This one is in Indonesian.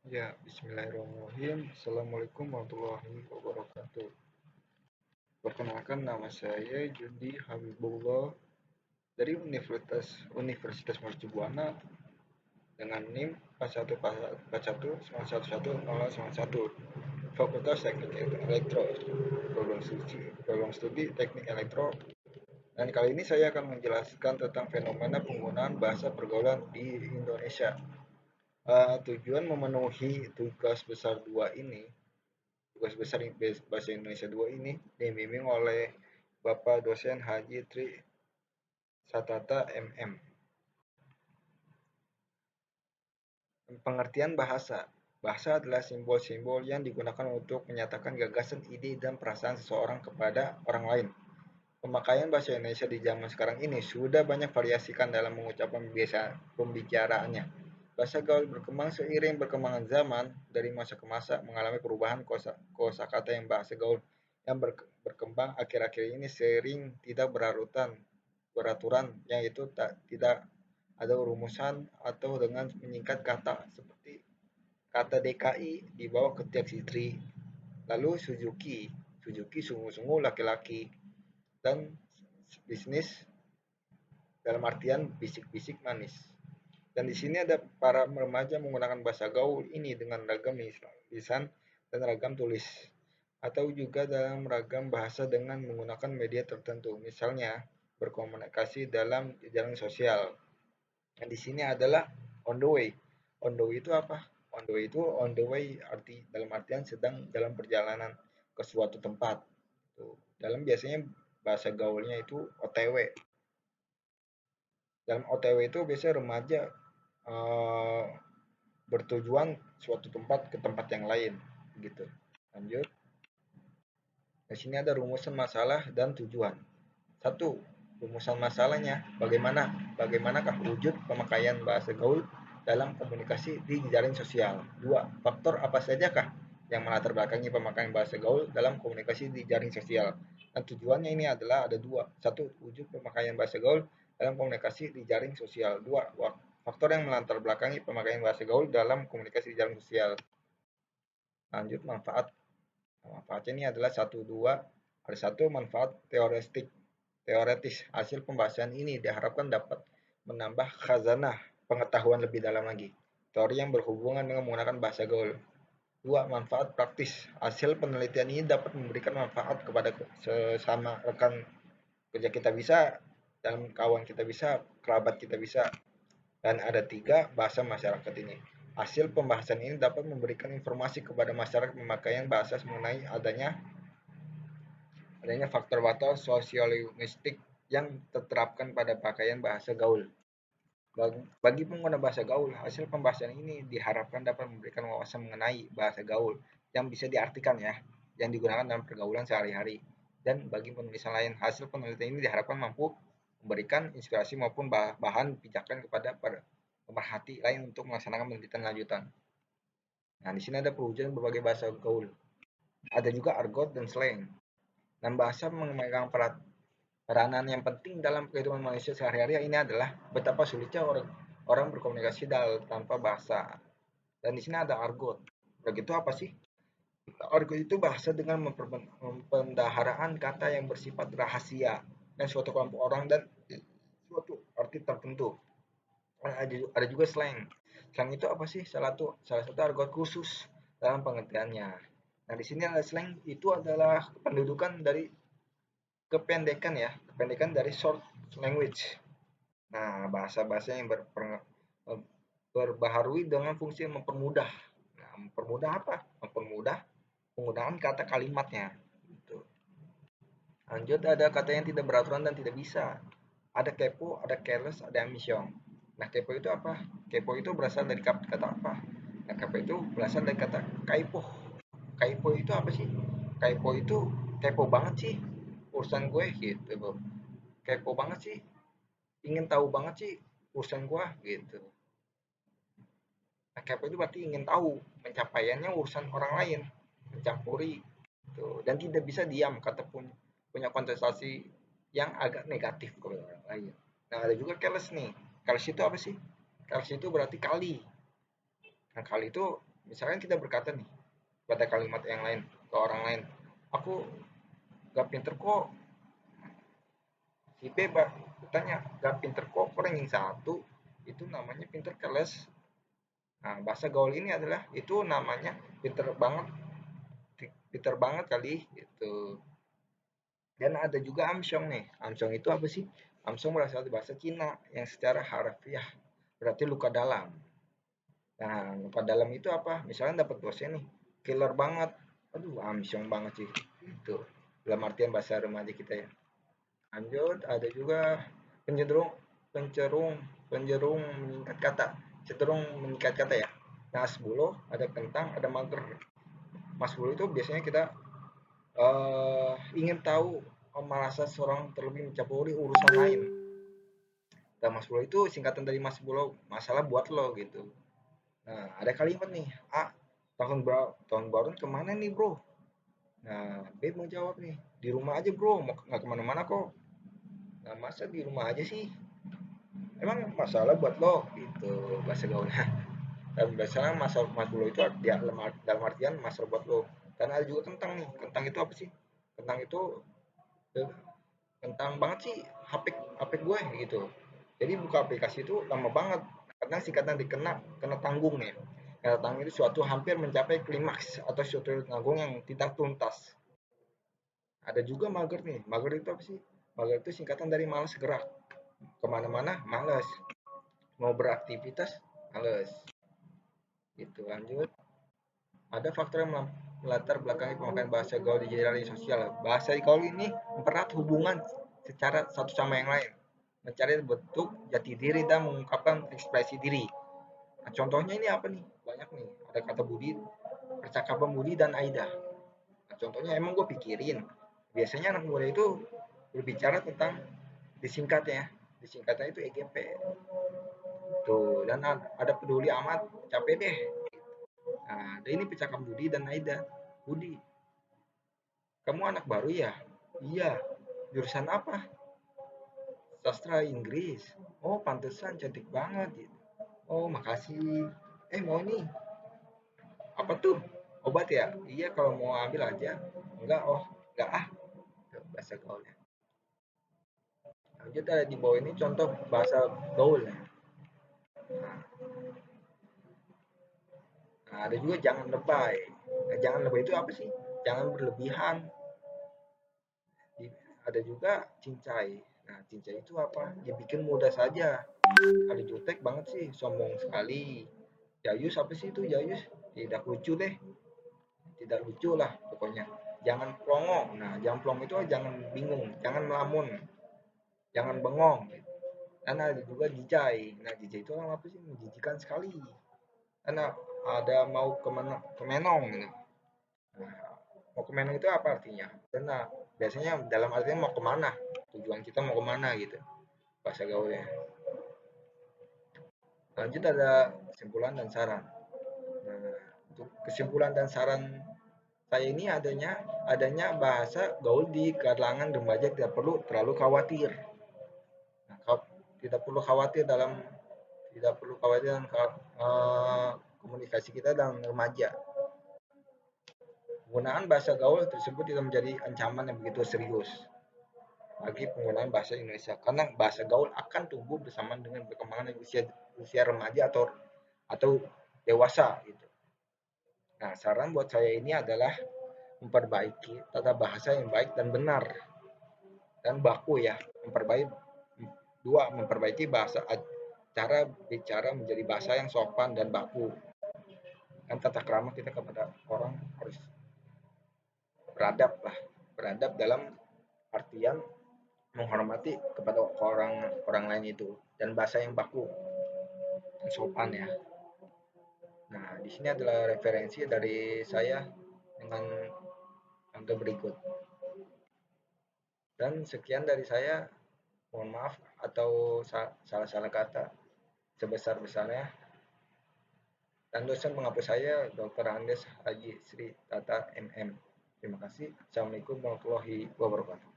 Ya, bismillahirrahmanirrahim. Assalamualaikum warahmatullahi wabarakatuh. Perkenalkan, nama saya Jundi Habibullah dari Universitas Mercu Buana dengan NIM 4141911191, Fakultas Teknik Elektro, program studi Teknik Elektro. Dan kali ini saya akan menjelaskan tentang fenomena penggunaan bahasa pergaulan di Indonesia. Tujuan memenuhi tugas besar Bahasa Indonesia 2 ini dibimbing oleh Bapak Dosen Haji Tri Satata MM. Pengertian bahasa. Bahasa adalah simbol-simbol yang digunakan untuk menyatakan gagasan, ide, dan perasaan seseorang kepada orang lain. Pemakaian bahasa Indonesia di zaman sekarang ini sudah banyak variasikan dalam mengucapkan pembicaraannya. Bahasa gaul berkembang seiring berkembangan zaman, dari masa ke masa mengalami perubahan kosakata yang bahasa gaul yang berkembang akhir-akhir ini sering tidak beraturan, yaitu tidak ada rumusan atau dengan menyingkat kata seperti kata DKI dibawa ke tiap Sitri, lalu Suzuki, Suzuki sungguh-sungguh laki-laki, dan bisnis dalam artian bisik-bisik manis. Dan di sini ada para remaja menggunakan bahasa gaul ini dengan ragam lisan dan ragam tulis, atau juga dalam ragam bahasa dengan menggunakan media tertentu, misalnya berkomunikasi dalam jaring sosial. Nah, di sini adalah on the way. On the way itu apa? On the way itu on the way dalam artian sedang dalam perjalanan ke suatu tempat. Tuh. Dalam biasanya bahasa gaulnya itu OTW. Dalam OTW itu biasanya remaja eh, bertujuan suatu tempat ke tempat yang lain, gitu. Lanjut. Di sini ada rumusan masalah dan tujuan. Satu, rumusan masalahnya, bagaimanakah wujud pemakaian bahasa gaul dalam komunikasi di jaring sosial. Dua, faktor apa sajakah yang melatar belakangi pemakaian bahasa gaul dalam komunikasi di jaring sosial. Dan tujuannya ini adalah ada dua. Satu, wujud pemakaian bahasa gaul dalam komunikasi di jaring sosial. Dua, faktor yang melatar belakangi pemakaian bahasa gaul dalam komunikasi di jaring sosial. Lanjut, manfaat. Manfaatnya ini adalah satu dua. Ada satu, manfaat teoretis. Hasil pembahasan ini diharapkan dapat menambah khazanah pengetahuan lebih dalam lagi. Teori yang berhubungan dengan menggunakan bahasa gaul. Dua, manfaat praktis. Hasil penelitian ini dapat memberikan manfaat kepada sesama rekan kerja kita bisa, dan kawan kita bisa, kerabat kita bisa. Dan ada tiga, bahasa masyarakat ini. Hasil pembahasan ini dapat memberikan informasi kepada masyarakat pemakaian bahasa mengenai adanya faktor-faktor sosiolinguistik yang terterapkan pada pakaian bahasa gaul. Bagi pengguna bahasa gaul, hasil pembahasan ini diharapkan dapat memberikan wawasan mengenai bahasa gaul yang bisa diartikan ya, yang digunakan dalam pergaulan sehari-hari. Dan bagi penulisan lain, hasil penelitian ini diharapkan mampu memberikan inspirasi maupun bahan pijakan kepada pemerhati lain untuk melaksanakan penelitian lanjutan. Nah, di sini ada perwujudan berbagai bahasa gaul. Ada juga argot dan slang. Dan bahasa memegang peranan yang penting dalam kehidupan manusia sehari-hari ini adalah betapa sulitnya orang orang berkomunikasi tanpa bahasa. Dan di sini ada argot. Begitu apa sih? Argot itu bahasa dengan mempendaharaan kata yang bersifat rahasia dan suatu kelompok orang dan suatu arti tertentu. Ada juga slang. Slang itu apa sih? Salah satu argot khusus dalam pengertiannya. Nah, di sini ada slang itu adalah pendudukan dari kependekan dari short language. Nah, bahasa-bahasa yang berbaharui dengan fungsi mempermudah. Nah, mempermudah apa? Mempermudah penggunaan kata kalimatnya. Gitu. Lanjut, ada kata yang tidak beraturan dan tidak bisa. Ada kepo, ada careless, ada ambition. Nah, kepo itu apa? Kepo itu berasal dari kata apa? Nah, kepo itu berasal dari kata kaipo. Kaipo itu apa sih? Kaipo itu kepo banget sih urusan gue gitu, bro. Kepo banget sih, ingin tahu banget sih urusan gue gitu. Nah, kepo itu berarti ingin tahu pencapaiannya urusan orang lain, mencampuri gitu. Dan tidak bisa diam, kata punya kontestasi yang agak negatif ke orang lain. Nah, ada juga careless nih. Careless itu apa sih? Careless itu berarti kali. Nah, kali itu misalkan kita berkata nih pada kalimat yang lain ke orang lain, aku gak pinter kok. Si B bertanya, gak pinter kok ranking satu, itu namanya pinter keles. Nah, bahasa gaul ini adalah itu namanya pinter banget, pinter banget kali gitu. Dan ada juga amsyong nih. Amsyong itu apa sih? Amsyong berasal dari bahasa Cina yang secara harfiah berarti luka dalam. Nah, luka dalam itu apa? Misalnya dapat dosen nih, killer banget. Aduh, amsyong banget sih. Itu dalam artian bahasa remaja kita ya. Lanjut, ada juga pencenderung pencerung penjerung meningkat kata. Cenderung meningkat kata ya. Nah, sebelum ada kentang, ada mager. Mas bulu itu biasanya kita ingin tahu merasa seorang terlebih mencampuri urusan lain. Dan Mas Bro itu singkatan dari Mas Bro, masalah buat lo gitu. Nah, ada kalimat nih, tahun baru kemana nih bro? Nah, B mau jawab nih, di rumah aja bro, mau nggak kemana-mana kok. Nah, masa di rumah aja sih? Emang masalah buat lo gitu bahasa gaulnya. Dan biasanya masalah Mas Bro itu dia dalam artian masalah buat lo. Dan ada juga kentang nih, kentang itu apa sih? Kentang itu eh, kentang banget sih HP gue gitu. Jadi buka aplikasi itu lama banget karena singkatan dikena kena tanggung ya. Kena tanggung itu suatu hampir mencapai klimaks atau suatu tanggung yang tidak tuntas. Ada juga mager nih. Mager itu apa sih? Mager itu singkatan dari malas gerak. Kemana-mana malas. Mau beraktivitas malas. Gitu lanjut. Ada faktor yang melatar belakangi pemakaian bahasa gaul di jaring sosial. Bahasa gaul ini mempererat hubungan secara satu sama yang lain, mencari bentuk jati diri dan mengungkapkan ekspresi diri. Nah, contohnya ini apa nih? Banyak nih. Ada kata Budi, percakapan Budi dan Aida. Nah, contohnya emang gue pikirin. Biasanya anak muda itu berbicara tentang disingkatnya. Disingkatnya itu EGP. Tuh, dan ada peduli amat, capek deh. Nah, ini percakapan Budi dan Aida. Budi, kamu anak baru ya? Iya. Jurusan apa? Sastra Inggris. Oh, pantesan cantik banget gitu. Oh, makasih. Mau nih. Apa tuh? Obat ya? Iya, kalau mau ambil aja. Enggak, oh, enggak ah. Tuh, bahasa gaulnya. Lanjut ada di bawah ini contoh bahasa gaul ya. Nah, ada juga jangan lebay. Nah, jangan lebay itu apa sih? Jangan berlebihan. Ada juga cincai. Nah, cincai itu apa? Ya bikin mudah saja. Kali jutek banget sih, sombong sekali. Jayus apa sih itu Jayus? Tidak lucu deh, tidak lucu lah pokoknya. Jangan plongo. Nah, jangan plong itu jangan bingung, jangan melamun, jangan bengong. Dan ada juga jijai. Nah, jijai itu apa sih? Menjijikan sekali. Karena ada mau kemenong gitu. Nah, mau kemenong itu apa artinya? Karena biasanya dalam artinya mau kemana? Tujuan kita mau kemana gitu. Bahasa gaulnya. Lanjut ada kesimpulan dan saran. Nah, untuk kesimpulan dan saran saya ini adanya bahasa gaul di kalangan remaja tidak perlu terlalu khawatir. Nah, tidak perlu khawatir dalam komunikasi kita dalam remaja. Penggunaan bahasa gaul tersebut tidak menjadi ancaman yang begitu serius bagi penggunaan bahasa Indonesia karena bahasa gaul akan tumbuh bersama dengan perkembangan usia usia remaja atau dewasa gitu. Nah, saran buat saya ini adalah memperbaiki tata bahasa yang baik dan benar dan baku ya. Memperbaiki bahasa cara bicara menjadi bahasa yang sopan dan baku. Dan tata krama kita kepada orang harus beradab lah. Beradab dalam artian menghormati kepada orang orang lain itu dan bahasa yang baku dan sopan ya. Nah, di sini adalah referensi dari saya dengan contoh berikut. Dan sekian dari saya. Mohon maaf atau salah-salah kata sebesar-besarnya. Dan dosen penghapus saya Dr. Andes Haji Sri Tata MM. Terima kasih. Assalamualaikum warahmatullahi wabarakatuh.